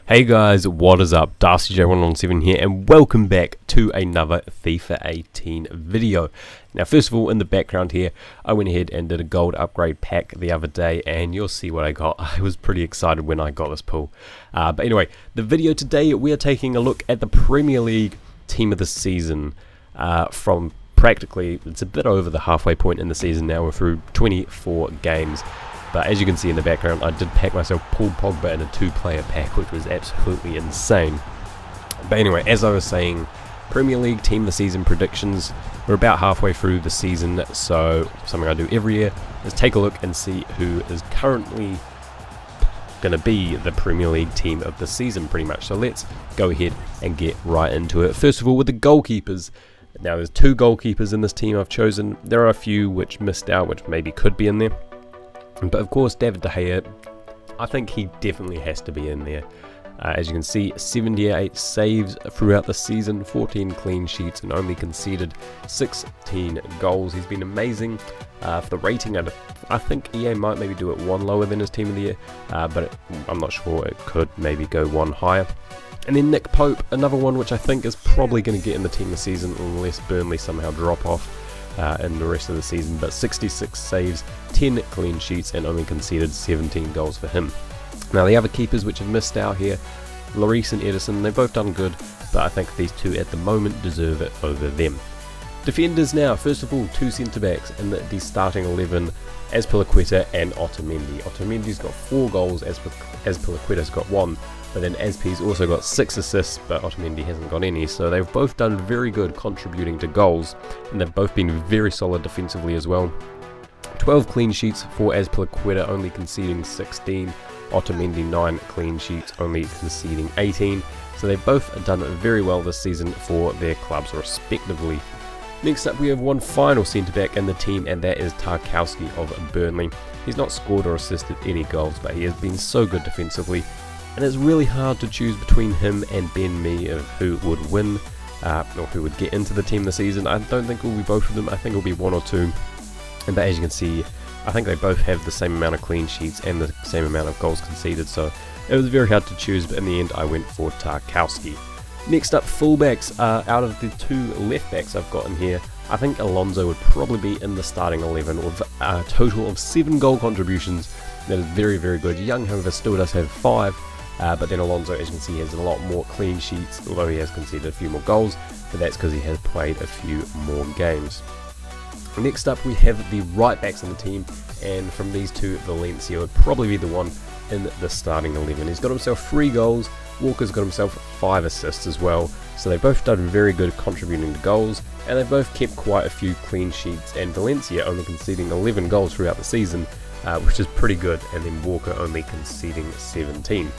Hey guys, what is up? DarcyJ117 here, and welcome back to another FIFA 18 video. Now, first of all, in the background here, I went ahead and did a gold upgrade pack the other day, and you'll see what I got. I was pretty excited when I got this pull. But anyway, the video today, we are taking a look at the Premier League Team of the Season from practically, it's a bit over the halfway point in the season now. We're through 24 games. But as you can see in the background, I did pack myself Paul Pogba in a 2-player pack, which was absolutely insane. But anyway, as I was saying, Premier League Team of the Season predictions. We're about halfway through the season, so something I do every year is take a look and see who is currently going to be the Premier League Team of the Season, pretty much. So let's go ahead and get right into it. First of all, with the goalkeepers. Now, there's 2 goalkeepers in this team I've chosen. There are a few which missed out, which maybe could be in there. But of course, David De Gea, I think he definitely has to be in there. As you can see, 78 saves throughout the season, 14 clean sheets, and only conceded 16 goals. He's been amazing. For the rating, I think EA might maybe do it 1 lower than his Team of the Year, but I'm not sure. It could maybe go 1 higher. And then Nick Pope, another one which I think is probably going to get in the Team of the Season unless Burnley somehow drop off in the rest of the season, but 66 saves, 10 clean sheets, and only conceded 17 goals for him. Now, the other keepers which have missed out here, Lloris and Ederson, they've both done good, but I think these 2 at the moment deserve it over them. Defenders now, first of all, 2 centre-backs in the starting 11, Azpilicueta and Otamendi. Otamendi's got 4 goals, Azpilicueta's got 1, but then Azpi's also got 6 assists, but Otamendi hasn't got any, so they've both done very good contributing to goals, and they've both been very solid defensively as well. 12 clean sheets for Azpilicueta, only conceding 16, Otamendi 9 clean sheets, only conceding 18, so they've both done very well this season for their clubs respectively. Next up, we have one final centre-back in the team, and that is Tarkowski of Burnley. He's not scored or assisted any goals, but he has been so good defensively, and it's really hard to choose between him and Ben Mee of who would win, or who would get into the Team of the Season. I don't think it will be both of them. I think it will be 1 or 2. But as you can see, I think they both have the same amount of clean sheets and the same amount of goals conceded, so it was very hard to choose, but in the end I went for Tarkowski. Next up, fullbacks. Out of the 2 left backs I've got in here, I think Alonso would probably be in the starting 11 with a total of 7 goal contributions. That is very, very good. Young, however, still does have 5, but then Alonso, as you can see, has a lot more clean sheets, although he has conceded a few more goals, but that's because he has played a few more games. Next up, we have the right backs in the team, and from these 2, Valencia would probably be the one in the starting 11. He's got himself 3 goals, Walker's got himself 5 assists as well, so they've both done very good contributing to goals, and they've both kept quite a few clean sheets, and Valencia only conceding 11 goals throughout the season, which is pretty good, and then Walker only conceding 17.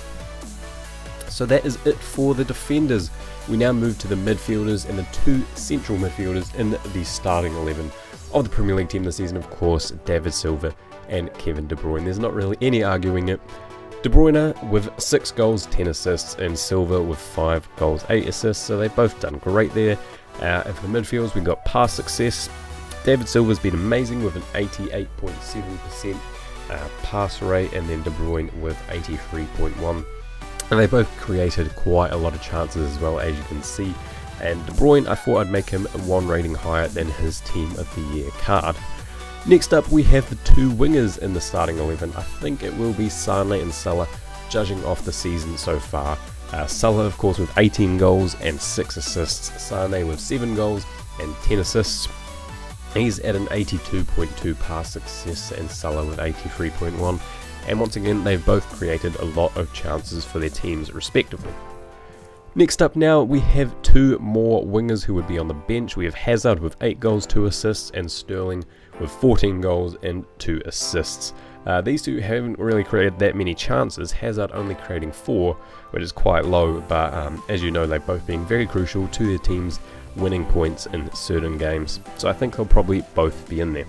So that is it for the defenders. We now move to the midfielders and the 2 central midfielders in the starting 11 of the Premier League Team of the Season, of course, David Silva and Kevin De Bruyne. There's not really any arguing it. De Bruyne with 6 goals, 10 assists, and Silva with 5 goals, 8 assists, so they've both done great there. And for the midfields, we've got pass success. David Silva's been amazing with an 88.7% pass rate, and then De Bruyne with 83.1%. And they both created quite a lot of chances as well, as you can see. And De Bruyne, I thought I'd make him 1 rating higher than his Team of the Year card. Next up, we have the 2 wingers in the starting 11. I think it will be Kane and Salah, judging off the season so far. Salah, of course, with 18 goals and 6 assists. Kane with 7 goals and 10 assists. He's at an 82.2 pass success, and Salah with 83.1. And once again, they've both created a lot of chances for their teams respectively. Next up now, we have 2 more wingers who would be on the bench. We have Hazard with 8 goals, 2 assists, and Sterling with 14 goals and 2 assists. These 2 haven't really created that many chances, Hazard only creating 4, which is quite low, but as you know, they've both been very crucial to their teams winning points in certain games, so I think they'll probably both be in there.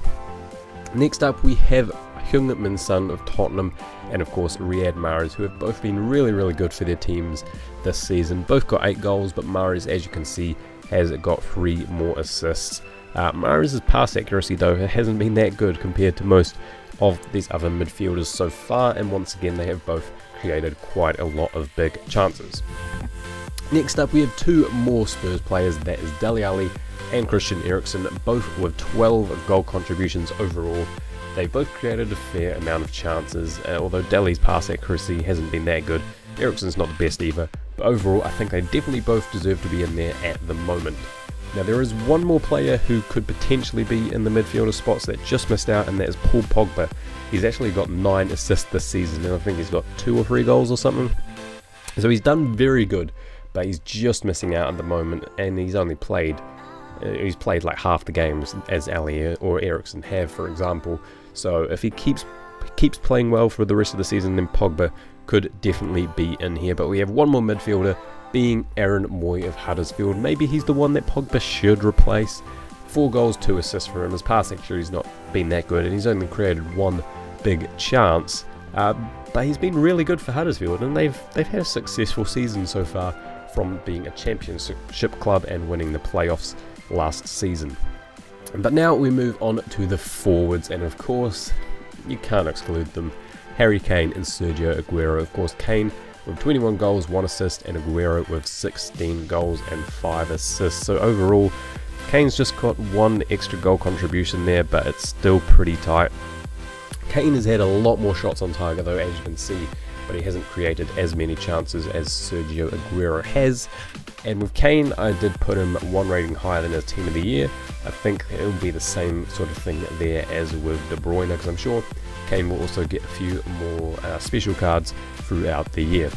Next up, we have Heung-min Son of Tottenham and of course Riyad Mahrez, who have both been really, really good for their teams this season. Both got 8 goals, but Mahrez, as you can see, has got 3 more assists. Mahrez's pass accuracy, though, hasn't been that good compared to most of these other midfielders so far, and once again they have both created quite a lot of big chances. Next up we have two more Spurs players, that is Dele Alli and Christian Eriksen, both with 12 goal contributions overall. They both created a fair amount of chances, although Dele's pass accuracy hasn't been that good. Eriksen's not the best either, but overall I think they definitely both deserve to be in there at the moment. Now there is one more player who could potentially be in the midfielder spots that just missed out, and that is Paul Pogba. He's actually got 9 assists this season, and I think he's got 2 or 3 goals or something. So he's done very good, but he's just missing out at the moment, and he's only played like half the games as Alli or Eriksen have, for example. So if he keeps playing well for the rest of the season, then Pogba could definitely be in here. But we have one more midfielder, being Aaron Mooy of Huddersfield. Maybe he's the one that Pogba should replace. 4 goals, 2 assists for him. His pass actually's not been that good, and he's only created 1 big chance. But he's been really good for Huddersfield, and they've had a successful season so far, from being a championship club and winning the playoffs last season. But now we move on to the forwards, and of course you can't exclude them, Harry Kane and Sergio Aguero. Of course, Kane with 21 goals, 1 assist, and Aguero with 16 goals and 5 assists. So overall, Kane's just got 1 extra goal contribution there, but it's still pretty tight. Kane has had a lot more shots on target though, as you can see, but he hasn't created as many chances as Sergio Aguero has. And with Kane, I did put him 1 rating higher than his Team of the Year. I think it will be the same sort of thing there as with De Bruyne, because I'm sure Kane will also get a few more special cards throughout the year.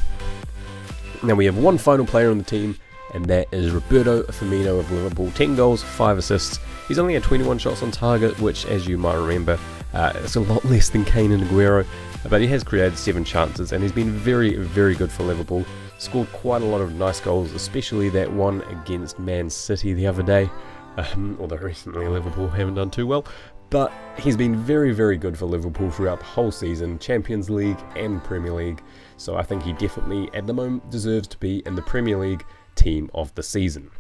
Now we have one final player on the team, and that is Roberto Firmino of Liverpool. 10 goals, 5 assists. He's only had 21 shots on target, which, as you might remember, it's a lot less than Kane and Aguero, but he has created 7 chances, and he's been very, very good for Liverpool. Scored quite a lot of nice goals, especially that one against Man City the other day, although recently Liverpool haven't done too well. But he's been very, very good for Liverpool throughout the whole season, Champions League and Premier League. So I think he definitely, at the moment, deserves to be in the Premier League Team of the Season.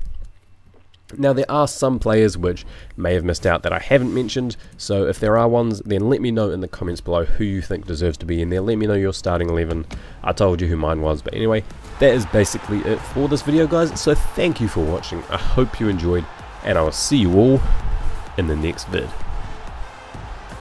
Now there are some players which may have missed out that I haven't mentioned, so if there are ones, then let me know in the comments below who you think deserves to be in there. Let me know your starting 11. I told you who mine was, but anyway, that is basically it for this video, guys. So thank you for watching. I hope you enjoyed, and I will see you all in the next vid.